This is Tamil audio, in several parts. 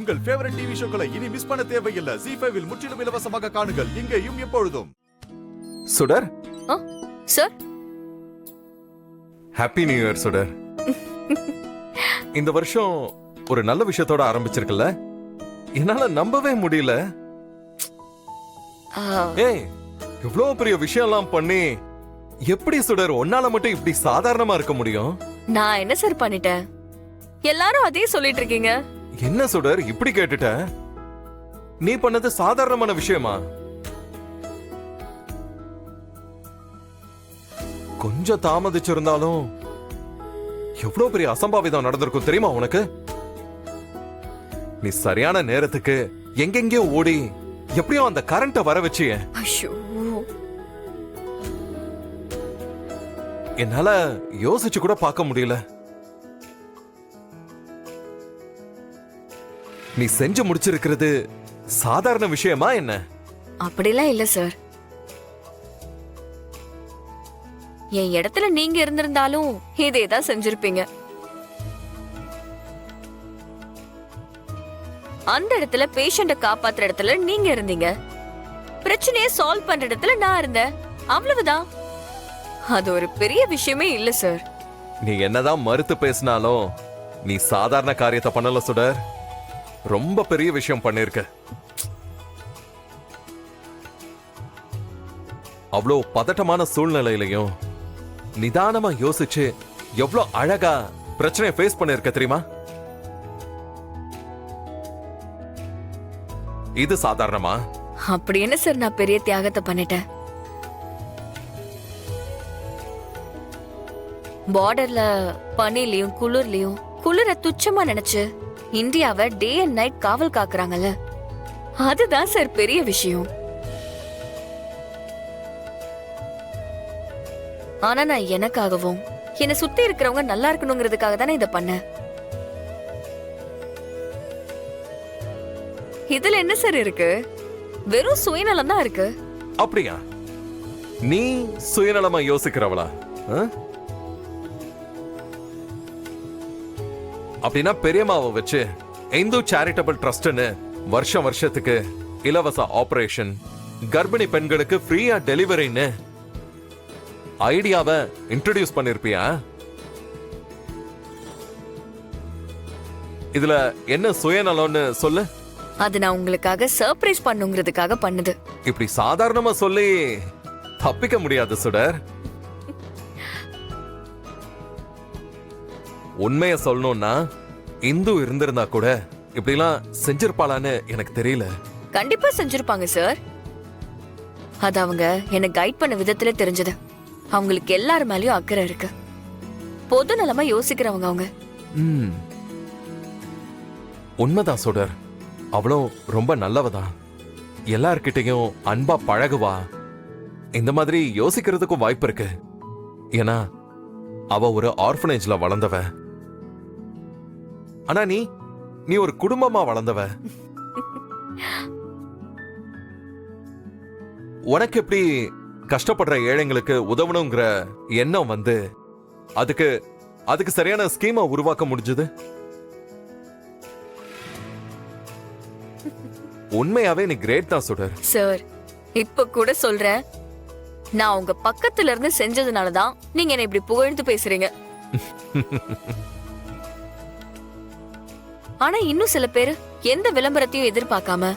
உங்கள் ஃபேவரட் டிவி ஷோக்களை இனி மிஸ் பண்ண தேவையில்லை. ZEE5 இல் முற்றிலும் இலவசமாக காணுங்கள். இங்கேயும் எப்பொழுதும். சுடர், சார், ஹாப்பி நியூ இயர் சுடர். இந்த வருஷம் ஒரு நல்ல விஷயத்தோட ஆரம்பிச்சிருக்கல, என்னால நம்பவே முடியல. ஏய், இவ்வளவு பெரிய விஷயம் எல்லாம் பண்ணி எப்படி சுடர் உன்னால மட்டும் இப்படி சாதாரணமா இருக்க முடியும்? நான் என்ன சார் பண்ணிட்டேன்? எல்லாரும் அதே சொல்லிட்டு இருக்கீங்க. என்ன சுடர் இப்படி கேட்டுட்ட? நீ பண்ணது சாதாரணமான விஷயமா? கொஞ்சம் தாமதிச்சிருந்தாலும் எவ்வளவு பெரிய அசம்பாவிதம் நடந்திருக்கும் தெரியுமா உனக்கு? நீ சரியான நேரத்துக்கு எங்கெங்கயோ ஓடி எப்படியோ அந்த கரண்ட வர வச்சிய. என்னால யோசிச்சு கூட பார்க்க முடியல. நீ செஞ்சு முடிச்சிருக்கிறது சாதாரண விஷயமா என்ன? அப்படிலாம் இல்ல சார். என் இடத்துல நீங்க இருந்திருந்தாலும் இதேதான் செஞ்சிருப்பீங்க. அந்த இடத்துல பேஷண்ட காப்பாத்துற இடத்துல நீங்க இருந்தீங்க, பிரச்சனையை சால்வ் பண்ற இடத்துல நான் இருந்தேன். அவ்வளவுதான். அது ஒரு பெரிய விஷயமே இல்ல சார். நீ என்னதான் மறுத்து பேசினாலும் நீ சாதாரண காரியத்தை பண்ணல சுடர். ரொம்ப பெரிய விஷயம் பண்ணிருக்க. அவ்வளோ பதட்டமான சூழ்நிலையிலையும் நிதானமா யோசிச்சு எவ்வளவு அழகா பிரச்சனையை ஃபேஸ் பண்ணிருக்க தெரியுமா? இது சாதாரணமா? அப்படி என்ன சார் நான் பெரிய தியாகத்தை பண்ணிட்டேன்? பார்டர்ல பனிலையும் குளிர்லயும் குளிர துச்சமா நினைச்சு இந்தியாவை டே அண்ட் நைட் காவல் காக்குறாங்கல்ல, அதுதான் சார் பெரிய விஷயம். ஆனா நான் எனக்காகவும் என்னை சுத்தி இருக்கிறவங்க நல்லா இருக்கணுங்கிறதுக்காக தானே இதை பண்ணேன். இதுல என்ன சார் இருக்கு? வெறும் சுயநலம் தான் இருக்கு. அப்படியா? நீ சுயநலமா யோசிக்கிறவளா? அப்படின்னா பெரியம்மாவை வச்சு இந்து சேரிட்டபிள் ட்ரஸ்ட்னு வருஷத்துக்கு இலவச ஆபரேஷன், கர்ப்பிணி பெண்களுக்கு ஃப்ரீயா டெலிவரின்னு ஐடியாவை இன்ட்ரோடியூஸ் பண்ணிருப்பியா? இதுல என்ன சுயநலம்னு சொல்லு. அது நான் உங்களுக்காக சர்ப்ரைஸ் பண்ணுங்கிறதுக்காக பண்ணுது. இப்படி சாதாரணமா சொல்லி தப்பிக்க முடியாது சுடர். உண்மைய சொல்லணும்னா இந்து இருந்திருந்தா கூட இப்படிலாம் செஞ்சிருப்பாளான்னு எனக்கு தெரியல. கண்டிப்பா செஞ்சிருப்பாங்க சார். அது அவங்க என்ன கைட் பண்ண விதத்துல தெரிஞ்சது. அவங்களுக்கு எல்லார் மேலயும் அக்கறை இருக்கு. பொது நலமா யோசிக்கிறவங்க அவங்க. உண்மைதான் சுடர். அவளும் ரொம்ப நல்லவதான். எல்லார்கிட்டையும் அன்பா பழகுவா. இந்த மாதிரி யோசிக்கிறதுக்கும் வாய்ப்பு இருக்கு. ஏன்னா அவ ஒரு ஆர்ஃபனேஜ்ல வளர்ந்தவ. ஆனா நீ ஒரு குடும்பமா வளர்ந்தவ. உனக்கு எப்படி கஷ்டப்படுற ஏழைங்களுக்கு உதவணுங்கிற எண்ணம் வந்து அதுக்கு சரியான ஸ்கீமா உருவாக்க முடிஞ்சது? உண்மையாவே நீ கிரேட் தான் சுடர். சார், இப்ப கூட சொல்றேன், நான் உங்க பக்கத்துல இருந்து செஞ்சதுனாலதான் நீங்க என்ன இப்படி புகழ்ந்து பேசுறீங்க. ஆனா இன்னும் சில பேரு எந்த விளம்பரத்தையும் எதிர்பார்க்காம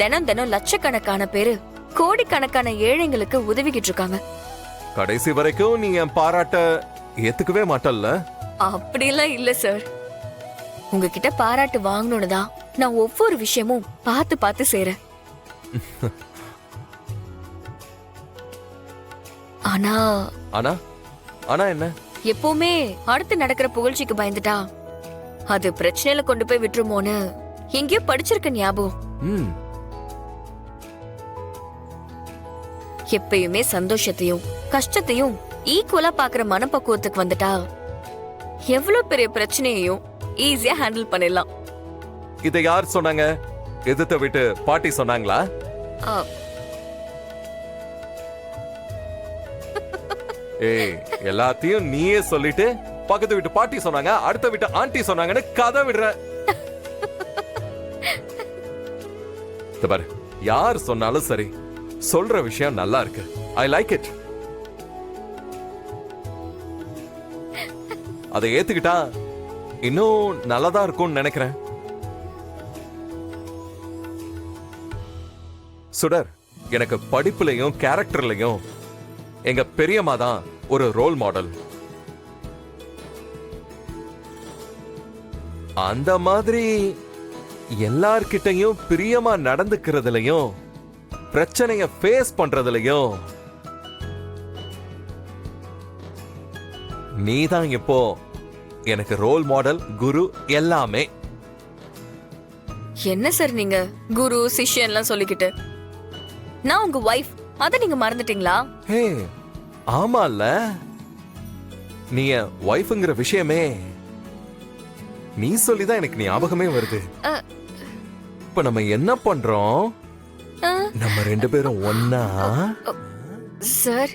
தினம் லட்சக்கணக்கான பேரு கோடிக்கணக்கான ஏழைங்களுக்கு உதவிக்கிட்டு இருக்காங்க. கடைசி வரைக்கும் நீ என் பாராட்ட ஏத்துக்கவே மாட்டல்ல? அப்படிலாம் இல்ல சார். உங்ககிட்ட பாராட்டு வாங்கணும்னு தான் நான் ஒவ்வொரு விஷயமும் பார்த்து செய்றேன். ஆனா ஆனா ஆனா என்ன? எப்பவுமே அடுத்து நடக்கிற புகழ்ச்சிக்கு பயந்துட்டா அது பிரச்சனையில கொண்டு போய் விட்டுருமோன்னு எங்கேயோ படிச்சிருக்க ஞாபகம். எப்பயுமே சந்தோஷத்தையும் கஷ்டத்தையும் ஈக்குவலா பாக்குற மனப்பக்குவத்துக்கு வந்துட்டா எவ்வளவு பெரிய பிரச்சனையையும் ஈஸியா ஹேண்டில் பண்ணிடலாம். இதை யார் சொன்னாங்க? எதிர்த்த வீட்டு பாட்டி சொன்னாங்களா? ஏய், எல்லாத்தையும் நீயே சொல்லிட்டு பக்கத்து வீட்டு பாட்டி சொன்னாங்க, அடுத்த வீட்டு ஆண்டி சொன்னாங்கன்னு கதை விடுற. இந்த பாரு, யார் சொன்னாலும் சரி, சொல்ற விஷயம் நல்லா இருக்கு. I like it. அதை ஏத்துக்கிட்டா இன்னும் நல்லதா இருக்கும்னு நினைக்கிறேன். சுடர், எனக்கு படிப்புலயும் கேரக்டர்லயும் எங்க பெரியம்மா தான் ஒரு ரோல் மாடல். அந்த மாதிரி எல்லார்கிட்டையும் பிரியமா நடந்துக்கிறதுலயும் பிரச்சனைய ஃபேஸ் பண்றதுலயும் நீதான் இப்போ எனக்கு ரோல் மாடல், குரு, எல்லாமே. என்ன சார் நீங்க குரு சிஷ்யன்லாம் சொல்லிக்கிட்டு? நான் உங்க வைஃப், அத நீங்க மறந்துட்டீங்களா? ஹே, ஆமால, நீ என் வைஃப்ங்கிற விஷயமே நீ சொல்லிதான் எனக்கு ஞாபகமே வருது. இப்ப நம்ம என்ன பண்றோம்? நம்ம 2 பேரும் ஒன்னா? சார்,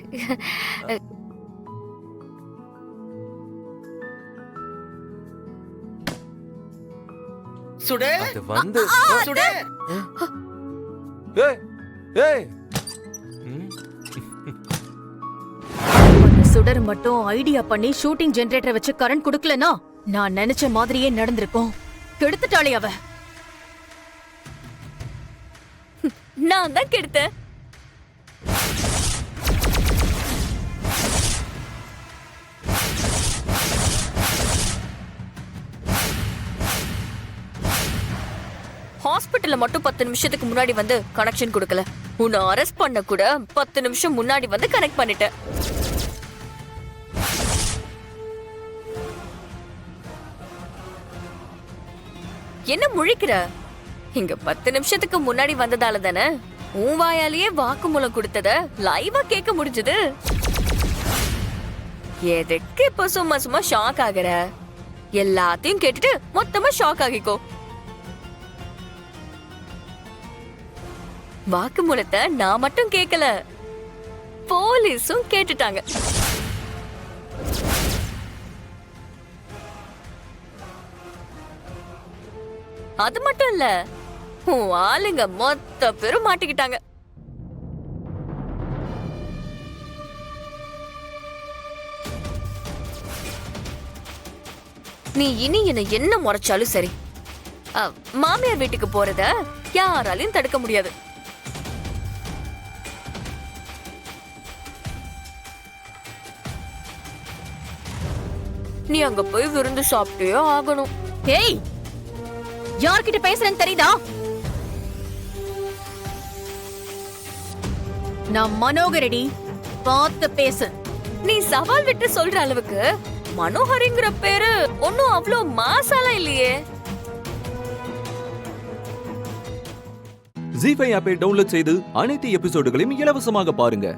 சுடே அது வந்து சுடே ஏய் ஏய் ம், அந்த சுடர் மட்டும் ஐடியா பண்ணி ஷூட்டிங் ஜெனரேட்டரை வச்சு கரண்ட் கொடுக்கலனா நான் நினைச்ச மாதிரியே நடந்திருக்கும். கெடுத்துட்டாளே அவ. நான் தான் கெடுத்தேன். ஹாஸ்பிட்டல்ல மட்டும் 10 நிமிஷத்துக்கு முன்னாடி வந்து கனெக்ஷன் கொடுக்கல. உன்னை அரெஸ்ட் பண்ண கூட 10 நிமிஷம் முன்னாடி வந்து கனெக்ட் பண்ணிட்டேன். என்ன முழிக்கிற? இங்க 10 நிமிஷத்துக்கு முன்னாடி வந்ததால தானே உன் வாயாலேயே வாக்குமூலம் கொடுத்தத லைவா கேட்க முடிஞ்சது. எதுக்கு இப்ப சும்மா சும்மா ஷாக் ஆகுற? எல்லாத்தையும் கேட்டுட்டு மொத்தமா ஷாக் ஆகிக்கோ. வாக்குமூலத்தை நான் மட்டும் கேட்கல, போலீஸும் கேட்டுட்டாங்க. அது மட்டும் இல்ல, உன் ஆளுங்க மொத்த பேரும் மாட்டிக்கிட்டாங்க. நீ இனி என்ன முறைச்சாலும் சரி, மாமியார் வீட்டுக்கு போறத யாராலையும் தடுக்க முடியாது. நீ அங்க போய் விருந்து சாப்பிட்டே ஆகணும். ஏய், யார்கிட்ட பேசுறேன்னு தெரியுதா? நான் மனோகரடி, பார்த்து பேசு. நீ சவால் விட்டு சொல்ற அளவுக்கு மனோஹரிங்கிற பேரு ஒன்னும் அவ்வளோ மாசாலா இல்லையே. ஜீ5 ஆப்பை டவுன்லோட் செய்து அனைத்து எபிசோடுகளையும் இலவசமாக பாருங்க.